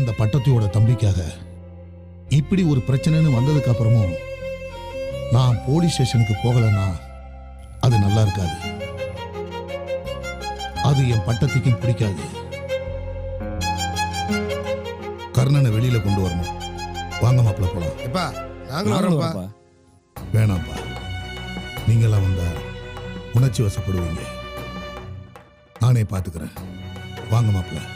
அந்த பட்டத்தையோட தம்பிக்காக இப்படி ஒரு பிரச்சனைன்னு வந்ததுக்கு அப்புறமும் நான் போலீஸ் ஸ்டேஷனுக்கு போகலன்னா அது நல்லா இருக்காது. அது என் பட்டத்துக்கும் பிடிக்காது. கர்ணனை வெளியில கொண்டு வரணும். வாங்க மாப்பிள்ள போலாம். எப்பா நாங்களும் வரோம்ப்பா. வேணாம்ப்பா, நீங்களாம் வந்தா உணர்ச்சி வசப்படுவீங்க. நானே பாத்துக்கிறேன். வாங்க மாப்பிள்ள.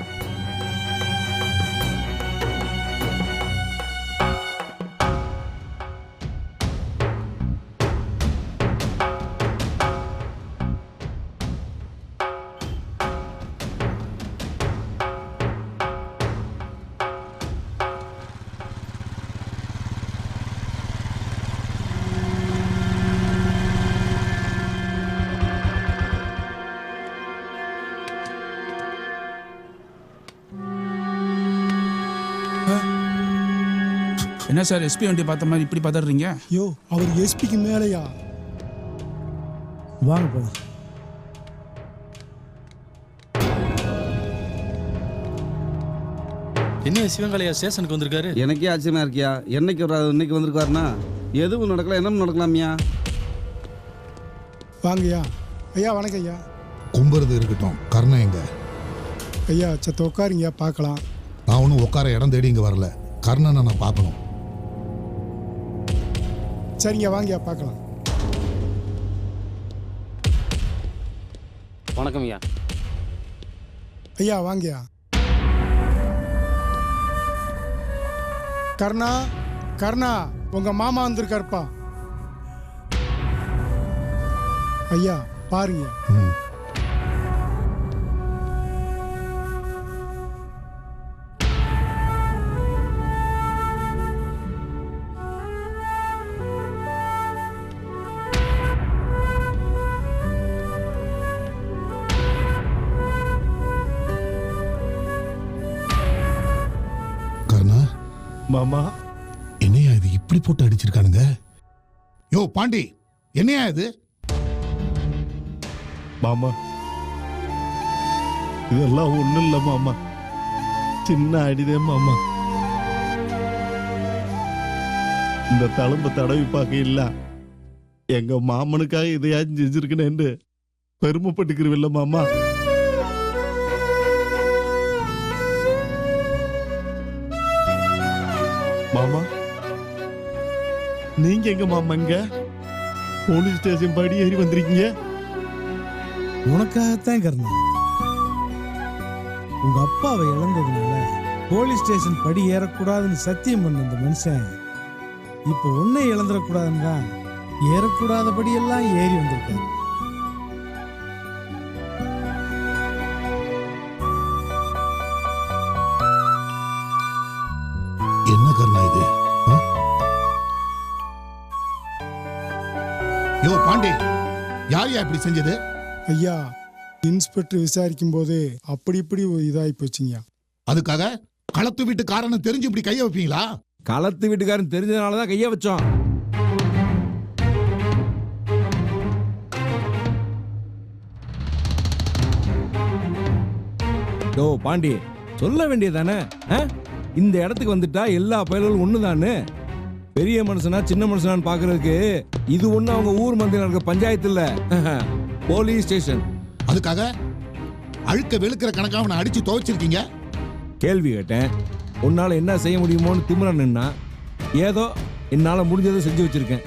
என்ன சார் எஸ்பி வண்டி பார்த்த மாதிரி இப்படி பதறீங்க? யோ, அவர் எஸ்பிக்கு மேலையா? வாங்க போலாம். என்ன சிவகாலையா ஸ்டேஷனுக்கு வந்திருக்காரு? எனக்கே ஆச்சரியமா இருக்கியா? என்னைக்கு வராது இன்னைக்கு வந்திருக்காருன்னா எதுவும் நடக்கலாம், என்ன நடக்கலாமியா? வாங்கய்யா. ஐயா வணக்கம் ஐயா. கும்புறது இருக்கட்டும், கர்ணன் எங்க? ஐயா சத்த உட்காருங்கய்யா பார்க்கலாம். நான் ஒன்றும் உட்கார இடம் தேடி இங்கே வரல. கர்ணனை நான் பார்க்கணும். சரிங்க வாங்கய்யா பார்க்கலாம். வணக்கம் ஐயா. ஐயா வாங்கய்யா. கர்ணா, கர்ணா உங்க மாமா வந்திருக்காருப்பா. ஐயா பாருங்க. மாமா என்னையா இது இப்படி போட்டு அடிச்சிருக்கானுங்க? யோ பாண்டி, என்னையா இது? மாமா இதெல்லாம் ஒண்ணும் இல்ல மாமா, சின்ன அடிதே மாமா. இந்த தழும்ப தடவி பார்க்க இல்ல எங்க மாமனுக்காக இதையாச்சும் செஞ்சிருக்கேன்னு பெருமைப்பட்டுக்கிறவில்ல மாமா. மாமா நீங்க எங்க மாமா? இங்க போலீஸ் ஸ்டேஷன் படி ஏறி வந்திருக்கீங்க. உனக்காகத்தான் கர்ணா. உங்க அப்பாவை இழந்ததுனால போலீஸ் ஸ்டேஷன் படி ஏறக்கூடாதுன்னு சத்தியம் பண்ண இந்த மனுஷன் இப்ப ஒன்னே இழந்துடக்கூடாதுன்னு தான் ஏறக்கூடாதபடி எல்லாம் ஏறி வந்திருக்காரு. என்ன கர்ணா இது? யோ பாண்டி, யார் இப்படி செஞ்சது? ஐயா இன்ஸ்பெக்டர் விசாரிக்கும் போது அப்படி இப்படி இதாகி போச்சுங்கய்யா. அதுக்காக களத்து வீட்டுக்காரன்னு தெரிஞ்சு இப்படி கைய வைப்பீங்களா? களத்து வீட்டுக்காரன் தெரிஞ்சதுனாலதான் கைய வச்சோம். ஓ பாண்டி, சொல்ல வேண்டியதானே? இந்த இடத்துக்கு வந்துட்டா எல்லா பயல்களும் ஒண்ணுதான்னு. பெரிய மனுஷனா சின்ன மனுஷனான்னு பாக்குறதுக்கு இது ஒண்ணு அவங்க ஊர் மந்திரம் இருக்க பஞ்சாயத்து இல்ல, போலீஸ் ஸ்டேஷன். அதுக்காக அழுக்க வெளுக்கிற கணக்காக அவனை அடிச்சு துவைச்சிருக்கீங்க. கேள்வி கேட்டேன், உன்னால என்ன செய்ய முடியுமோன்னு திமிரா நின்னா ஏதோ என்னால முடிஞ்சதை செஞ்சு வச்சிருக்கேன்.